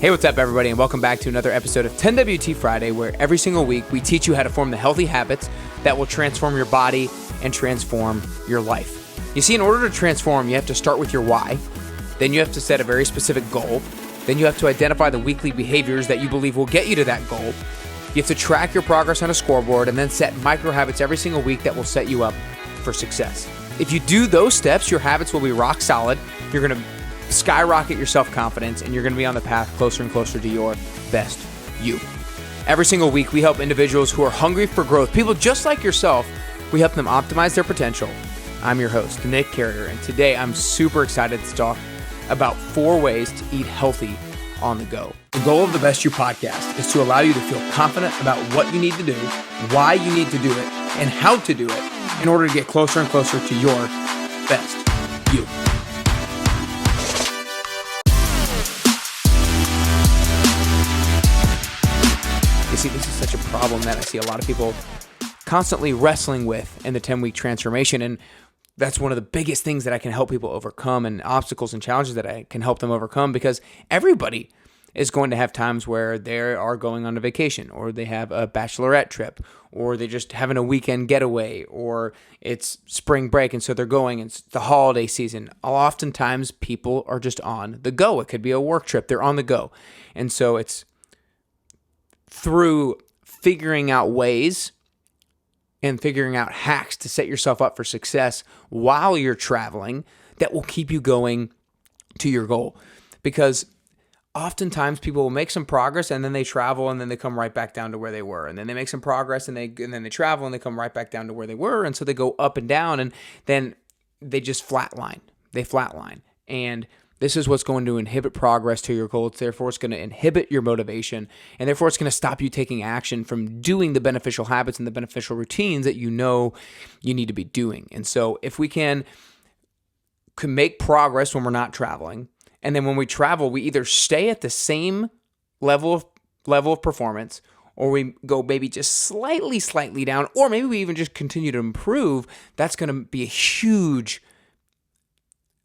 Hey, what's up, everybody, and welcome back to another episode of 10WT Friday, where every single week we teach you how to form the healthy habits that will transform your body and transform your life. You see, in order to transform, you have to start with your why. Then you have to set a very specific goal. Then you have to identify the weekly behaviors that you believe will get you to that goal. You have to track your progress on a scoreboard and then set micro habits every single week that will set you up for success. If you do those steps, your habits will be rock solid. You're going to skyrocket your self-confidence, and you're going to be on the path closer and closer to your best you. Every single week, we help individuals who are hungry for growth, people just like yourself. We help them optimize their potential. I'm your host, Nick Carrier, and today I'm super excited to talk about 4 ways to eat healthy on the go. The goal of the Best You podcast is to allow you to feel confident about what you need to do, why you need to do it, and how to do it in order to get closer and closer to your best you. You see, this is such a problem that I see a lot of people constantly wrestling with in the 10-week transformation, and that's one of the biggest things that I can help people overcome, and obstacles and challenges that I can help them overcome, because everybody is going to have times where they are going on a vacation, or they have a bachelorette trip, or they're just having a weekend getaway, or it's spring break and so they're going, it's the holiday season. Oftentimes people are just on the go. It could be a work trip, they're on the go. And so it's through figuring out ways and figuring out hacks to set yourself up for success while you're traveling that will keep you going to your goal. Because oftentimes people will make some progress and then they travel and then they come right back down to where they were. And then they make some progress and then they travel and they come right back down to where they were. And so they go up and down, and then they just flatline. They flatline. And this is what's going to inhibit progress to your goals. Therefore, it's going to inhibit your motivation, and therefore it's going to stop you taking action from doing the beneficial habits and the beneficial routines that you know you need to be doing. And so if we can make progress when we're not traveling, and then when we travel, we either stay at the same level of performance, or we go maybe just slightly down, or maybe we even just continue to improve, that's going to be a huge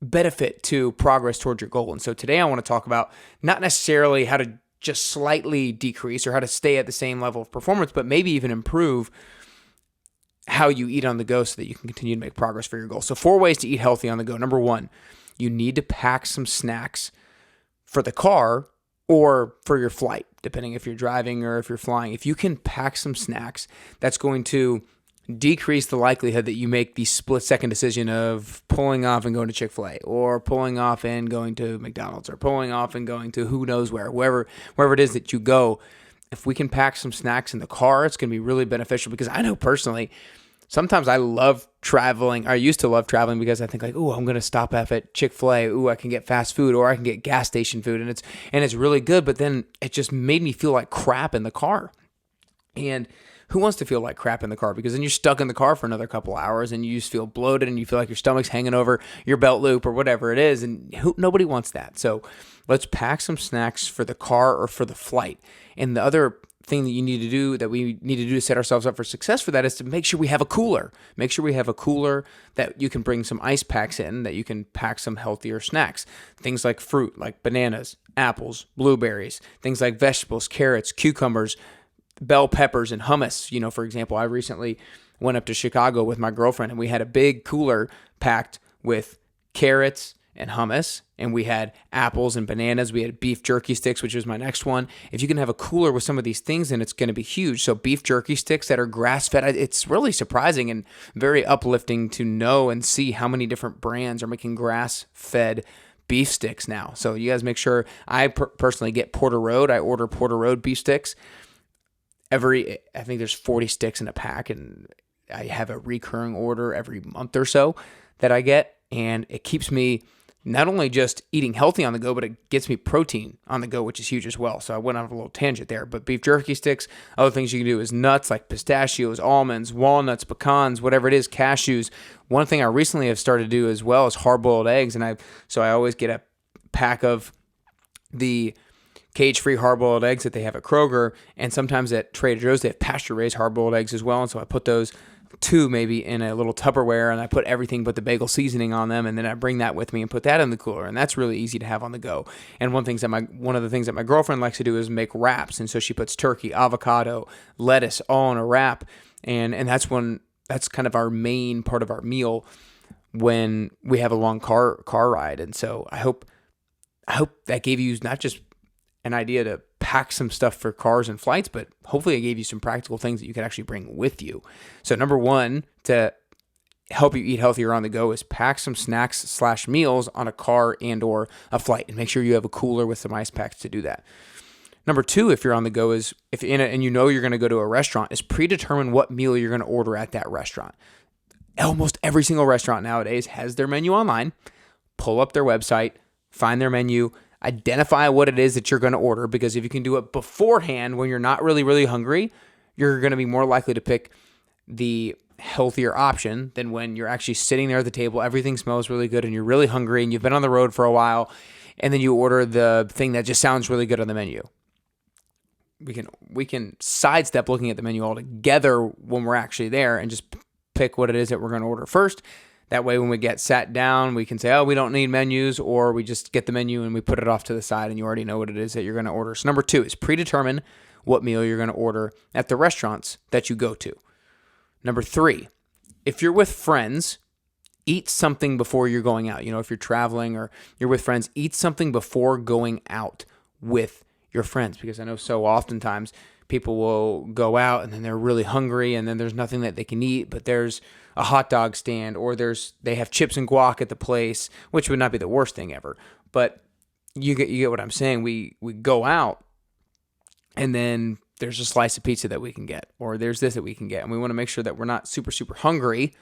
benefit to progress towards your goal. And so today I want to talk about not necessarily how to just slightly decrease or how to stay at the same level of performance, but maybe even improve how you eat on the go so that you can continue to make progress for your goal. So 4 ways to eat healthy on the go. Number 1, you need to pack some snacks for the car or for your flight, depending if you're driving or if you're flying. If you can pack some snacks, that's going to decrease the likelihood that you make the split-second decision of pulling off and going to Chick-fil-A, or pulling off and going to McDonald's, or pulling off and going to who knows wherever it is that you go. If we can pack some snacks in the car, it's going to be really beneficial, because I know personally, sometimes I love traveling. I used to love traveling because I think like, oh, I'm going to stop off at Chick-fil-A. Oh, I can get fast food, or I can get gas station food, and it's really good. But then it just made me feel like crap in the car. And who wants to feel like crap in the car? Because then you're stuck in the car for another couple hours and you just feel bloated and you feel like your stomach's hanging over your belt loop or whatever it is. And nobody wants that. So let's pack some snacks for the car or for the flight. And the other thing that you need to do, that we need to do to set ourselves up for success for that, is to make sure we have a cooler. Make sure we have a cooler that you can bring some ice packs in, that you can pack some healthier snacks. Things like fruit, like bananas, apples, blueberries, things like vegetables, carrots, cucumbers, bell peppers, and hummus. You know, for example, I recently went up to Chicago with my girlfriend, and we had a big cooler packed with carrots and hummus, and we had apples and bananas. We had beef jerky sticks, which is my next one. If you can have a cooler with some of these things in, it's going to be huge. So beef jerky sticks that are grass-fed, it's really surprising and very uplifting to know and see how many different brands are making grass-fed beef sticks now. So you guys make sure. I personally get Porter Road. I order Porter Road beef sticks. I think there's 40 sticks in a pack, and I have a recurring order every month or so that I get, and it keeps me not only just eating healthy on the go, but it gets me protein on the go, which is huge as well. So I went on a little tangent there, but beef jerky sticks, other things you can do is nuts like pistachios, almonds, walnuts, pecans, whatever it is, cashews. One thing I recently have started to do as well is hard-boiled eggs, and I always get a pack of the cage-free hard-boiled eggs that they have at Kroger, and sometimes at Trader Joe's they have pasture-raised hard-boiled eggs as well, and so I put those two maybe in a little Tupperware, and I put everything but the bagel seasoning on them, and then I bring that with me and put that in the cooler, and that's really easy to have on the go. And one of the things that my girlfriend likes to do is make wraps, and so she puts turkey, avocado, lettuce all in a wrap, and that's kind of our main part of our meal when we have a long car ride. And so I hope that gave you not just an idea to pack some stuff for cars and flights, but hopefully I gave you some practical things that you can actually bring with you. So number one, to help you eat healthier on the go, is pack some snacks / meals on a car and or a flight, and make sure you have a cooler with some ice packs to do that. Number two, if you're on the go, is if and you know you're going to go to a restaurant, is predetermine what meal you're going to order at that restaurant. Almost every single restaurant nowadays has their menu online. Pull up their website, find their menu, identify what it is that you're going to order, because if you can do it beforehand when you're not really, really hungry, you're going to be more likely to pick the healthier option than when you're actually sitting there at the table, everything smells really good, and you're really hungry, and you've been on the road for a while, and then you order the thing that just sounds really good on the menu. We can sidestep looking at the menu altogether when we're actually there and just pick what it is that we're going to order first. That way, when we get sat down, we can say, oh, we don't need menus, or we just get the menu and we put it off to the side and you already know what it is that you're going to order. So number two is predetermine what meal you're going to order at the restaurants that you go to. Number three, if you're with friends, eat something before you're going out. If you're traveling or you're with friends, eat something before going out with your friends, because I know so oftentimes people will go out and then they're really hungry and then there's nothing that they can eat, but there's a hot dog stand, or they have chips and guac at the place, which would not be the worst thing ever. But you get what I'm saying. We go out and then there's a slice of pizza that we can get, or there's this that we can get, and we want to make sure that we're not super, super hungry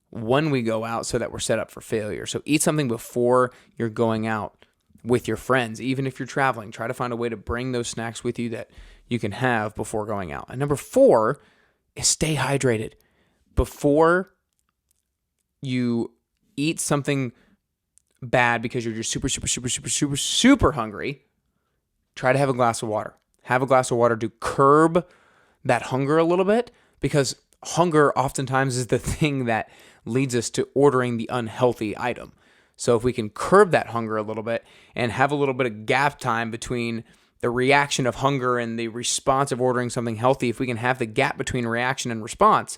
when we go out so that we're set up for failure. So eat something before you're going out with your friends. Even if you're traveling, try to find a way to bring those snacks with you that you can have before going out. And number four is stay hydrated. Before you eat something bad because you're just super, super, super, super, super, super hungry, try to have a glass of water. Have a glass of water to curb that hunger a little bit, because hunger oftentimes is the thing that leads us to ordering the unhealthy item. So if we can curb that hunger a little bit and have a little bit of gap time between the reaction of hunger and the response of ordering something healthy, if we can have the gap between reaction and response,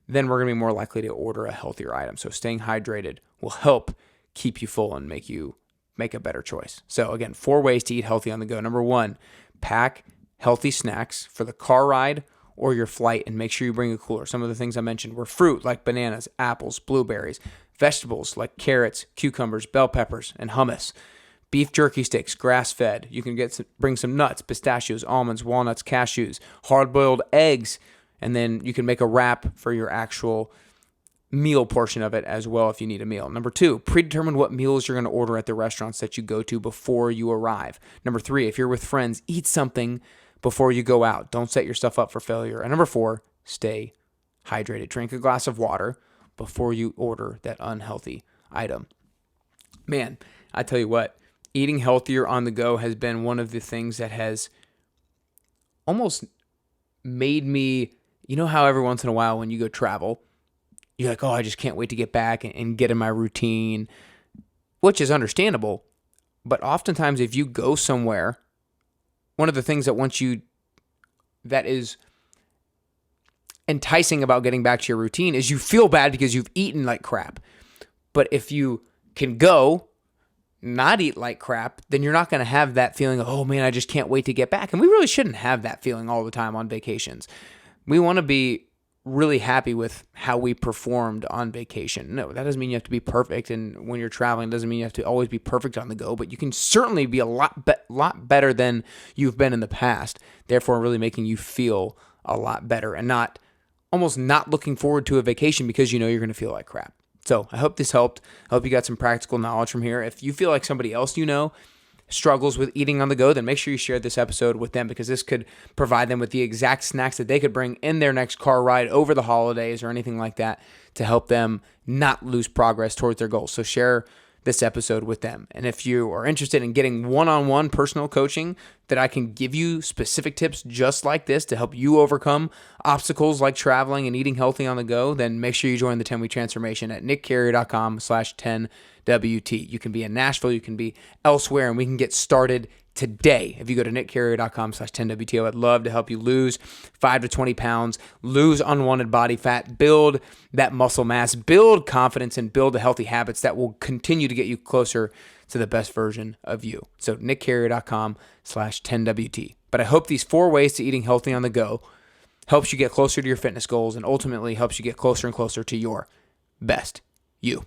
then we're going to be more likely to order a healthier item. So staying hydrated will help keep you full and make you make a better choice. So again, 4 ways to eat healthy on the go. Number one, pack healthy snacks for the car ride or your flight, and make sure you bring a cooler. Some of the things I mentioned were fruit like bananas, apples, blueberries, vegetables like carrots, cucumbers, bell peppers, and hummus. Beef jerky sticks, grass-fed. You can bring some nuts, pistachios, almonds, walnuts, cashews, hard-boiled eggs, and then you can make a wrap for your actual meal portion of it as well if you need a meal. Number two, predetermine what meals you're going to order at the restaurants that you go to before you arrive. Number three, if you're with friends, eat something before you go out. Don't set yourself up for failure. And number four, stay hydrated. Drink a glass of water before you order that unhealthy item. Man, I tell you what, eating healthier on the go has been one of the things that has almost made me, how every once in a while when you go travel, you're like, oh, I just can't wait to get back and get in my routine, which is understandable. But oftentimes if you go somewhere, one of the things that is enticing about getting back to your routine is you feel bad because you've eaten like crap. But if you can go not eat like crap, then you're not going to have that feeling of, oh man, I just can't wait to get back. And we really shouldn't have that feeling all the time on vacations. We want to be really happy with how we performed on vacation. No, that doesn't mean you have to be perfect. And when you're traveling, it doesn't mean you have to always be perfect on the go, but you can certainly be a lot better than you've been in the past. Therefore, really making you feel a lot better and almost not looking forward to a vacation because you're going to feel like crap. So I hope this helped. I hope you got some practical knowledge from here. If you feel like somebody else struggles with eating on the go, then make sure you share this episode with them, because this could provide them with the exact snacks that they could bring in their next car ride over the holidays or anything like that to help them not lose progress towards their goals. So share this episode with them. And if you are interested in getting one-on-one personal coaching that I can give you specific tips just like this to help you overcome obstacles like traveling and eating healthy on the go, then make sure you join the 10-week transformation at nickcarrier.com/10WT. You can be in Nashville, you can be elsewhere, and we can get started today. If you go to nickcarrier.com/10WT, I'd love to help you lose 5 to 20 pounds, lose unwanted body fat, build that muscle mass, build confidence, and build the healthy habits that will continue to get you closer to the best version of you. So nickcarrier.com/10WT. But I hope these 4 ways to eating healthy on the go helps you get closer to your fitness goals and ultimately helps you get closer and closer to your best you.